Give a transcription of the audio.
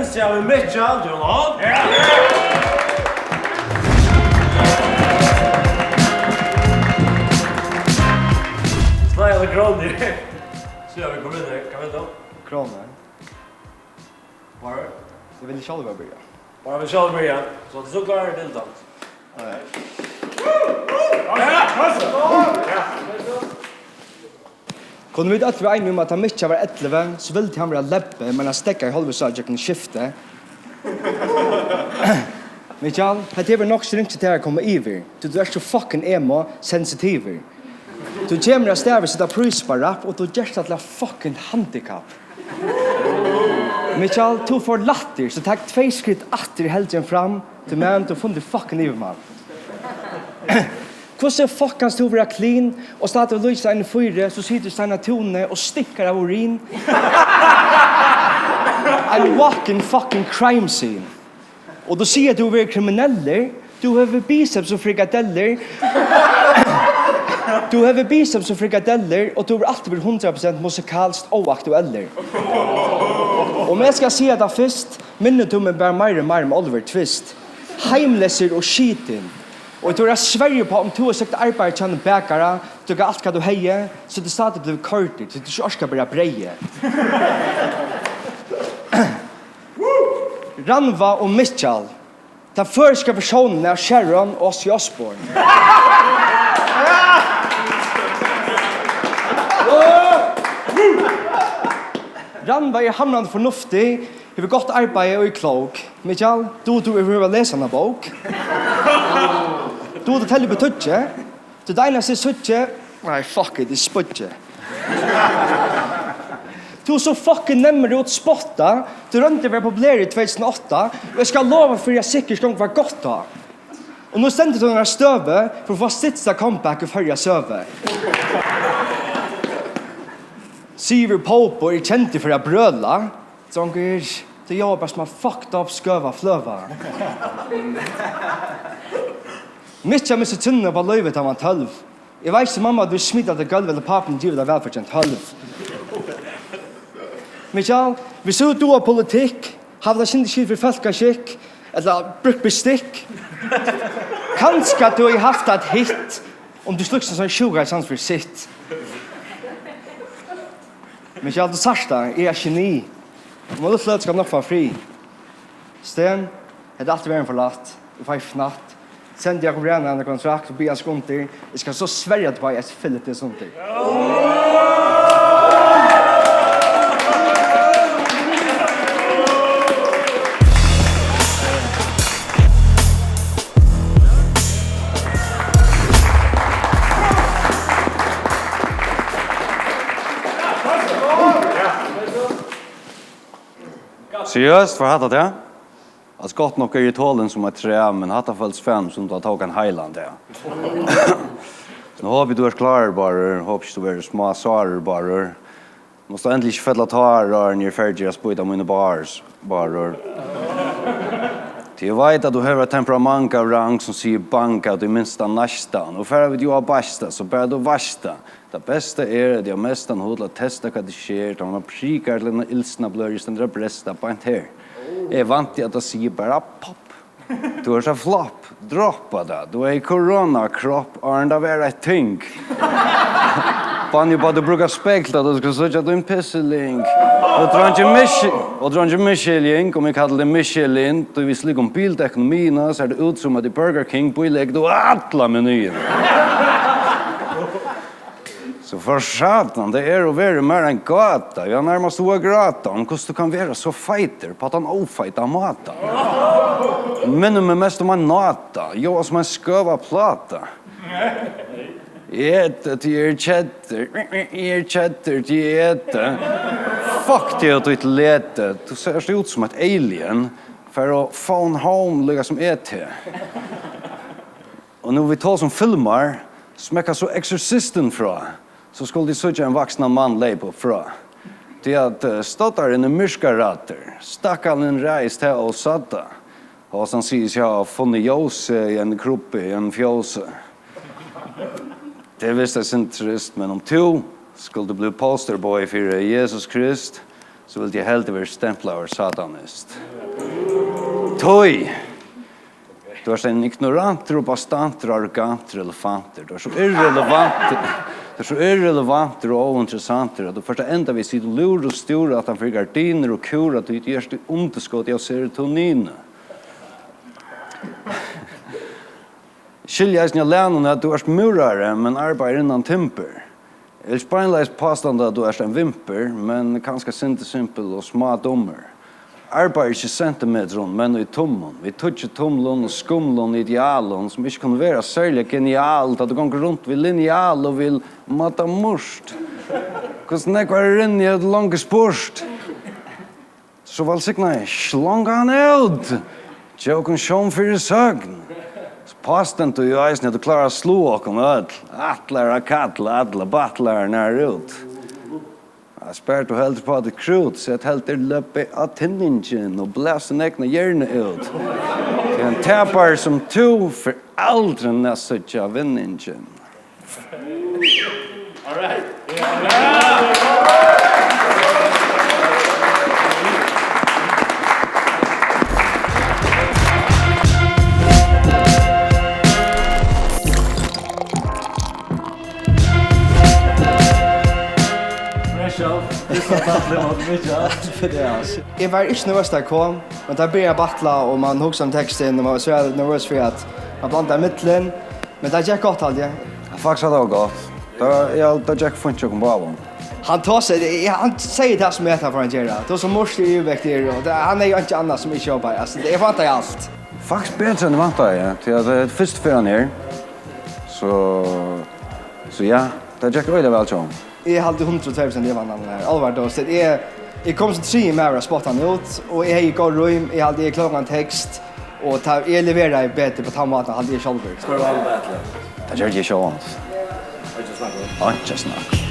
vinst jag med Mitchell, Johan. Snälla eller Gronny. Så jag vill komma in här, kan vi inte? Kroner. Bara? Jag vill själv börja. Bara vi själv börja. Så att du så klarar det inte. Kunde vi att vi är med att han Mitchell var 11 så ville han vara läppe men han stäcker i halvsal jag kan skifta. Mitchell, det var nog stringt till att komma över. Du är så fucking emo sensitiv. Du kommer att stäva sitta pris på rap och du gör att la fucking handicap. Mitchell, du får latter så tack 2 skritt åter helt fram till man du funnit fucking liv man. Hvordan fuck kan stå være clean og starta lysa en fyre så sitter Steina Tone og stikker av urin. En walking fucking crime scene. Og du sier at du er kriminelle, du har biceps og frikadeller. Du har biceps og frikadeller og du er alltid 100% musikalsk og aktueller. Om jeg skal si at det først, minnet du meg bare mer med Oliver Twist. Heimlesser og skiten. Og jeg tror jeg sverger på om du har sagt arbeid til en bækere, du har alt hva du heier, så det stadig blir kortet, så du ikke orsker bare breie. Ranva og Mitchell, den første versjonen er Sharon og Ozzy Osbourne. Ranva er hamnende fornuftig, vi har godt arbeid og er klok. Mitchell, du er lese en bok. Du har tället på tutje. Du dina sig sutje. Nej, fuck it, det sputje. Du så fucking nämmer ut spotta. Du rönte var populär i 2008. Och jag ska lova för jag säkert gång var gott då. Och nu ständigt du några stöve för att få sista comeback och förra söve. Siver Popo är känd för att bröla. Sånger, det jobbar som har fucked up sköva flöva. Mitja med sig tunna på löjvet av 12. Jag vet inte mamma du smittade gulv eller papen givet av välfärdsent 12. Mitja, vi så du har politik, har det inte skit för folkaskick eller brukt Kanske du har haft ett hit om du sluxar som 20 sans för sitt. Mitja, det särsta är geni. Om du slöt ska nog vara fri. Sten, det alltid varit förlatt. Det var fnatt. Sen jag kommer gärna en kontrakt och be jag skunter. Jag ska så svärja på att jag fyller det sånt. Seriöst, vad hade det? Alltså gott nog är ju tålen som ett trä, men hatta följs 5 som tar tag en Highland där. Nu hoppas du är klar bara, hoppas du är små sarer bara. Måste äntligen fälla tar när färdiga spöta mina bars bara. Jag vet att du har ett temperament av rang som säger banka och det minsta nästan. Och för att du har bästa så bör du värsta. Det bästa är att jag mestan håller att testa vad det sker. Att man har prikar till en ilsna blör just den där brästa på en här. Jag är vant till att det säger bara pop. Du har så flopp. Droppa det. Du är i coronakropp. Och det är ett ting. Fanny bara du brukar spekla. Du ska säga att du är en pisseling. Och drar inte Michelin. Om jag kallar det Michelin. Du visst ligger om biltekonomierna. Så är det utsummat i Burger King. På ilägg du alla menyer. Så för satan, det är att vara mer än gata. Jag närmast att grata om hur du kan vara så fighter på att han ofajtar maten. Minner mig mest om en nata. Jag som en sköva plata. Äta till cheddar till äta. Fuck det att du inte lete. Du ser ut som ett alien. För att phone home ligga som äta. Och nu vi tar som filmar. Smäcka så exorcisten fra. Så skulle de söka en vuxna man lej på fra. Det är att stottaren är myskarater. Stackaren reist här och satta. Och sen sägs jag har funnit ljus i en kropp i en fjåse. Det visste jag inte trist, men om du skulle bli posterboy för Jesus Krist så vill jag helt vara stämplad och satanist. Toy! Du är en ignorant, bastant, arrogant elefanter. Du är så irrelevant och ointressant. Du först ända vi sitter lur och stora att han får gardiner och kur att du inte görs till underskott av serotonin. Skilja i länen att du är murare men arbetar innan timper. Eller spänleis påstånd att du är en vimper men kanske inte simpel och små dommer. Arbetar inte centimeter men i tommen. Vi touchar tomlon och skumlon idealon som inte kan vara särskilt genialt att du går runt vid lineal och vill mata must. Because nekvar in i ett långt sport. Så välsigna slånga han ut. Joken sjön för sögn. Pastent och jag är när du klarar slå och om öd. Attlar och kattlar, adla battlar när ut. Jag spärrt och helt på att det krut så att helt löpe av tinningen och bläser näckna hjärna ut. Det är en täpar som tog för aldrig nästa av vinningen. All right. Jag var inte nervös där kom, men där började battla och man huxade om texten och man var så nervös för att man blandade mittlen. Men det gick gott alltid. Faktiskt det var gott. Det gick funkt jag kom på. Han tar sig, han säger det som heter för en gera. Det är så morsk i utvekter och han är ju inte annat som inte jobbar. Alltså, det är vantar i allt. Faktiskt bättre än det vantar jag. Till att det är först för han här. Så ja, det gick öjligt väl så. Jag hade 102% det vann den här. Allvar då. Så jag kom till 3 med att spotta han ut. Och jag gick och rum. Jag hade klarat en text. Och jag leverade bättre på tammaten. Hade jag själv. Ska du ha en battle? Det gör jag så. I just like it. Inte snack.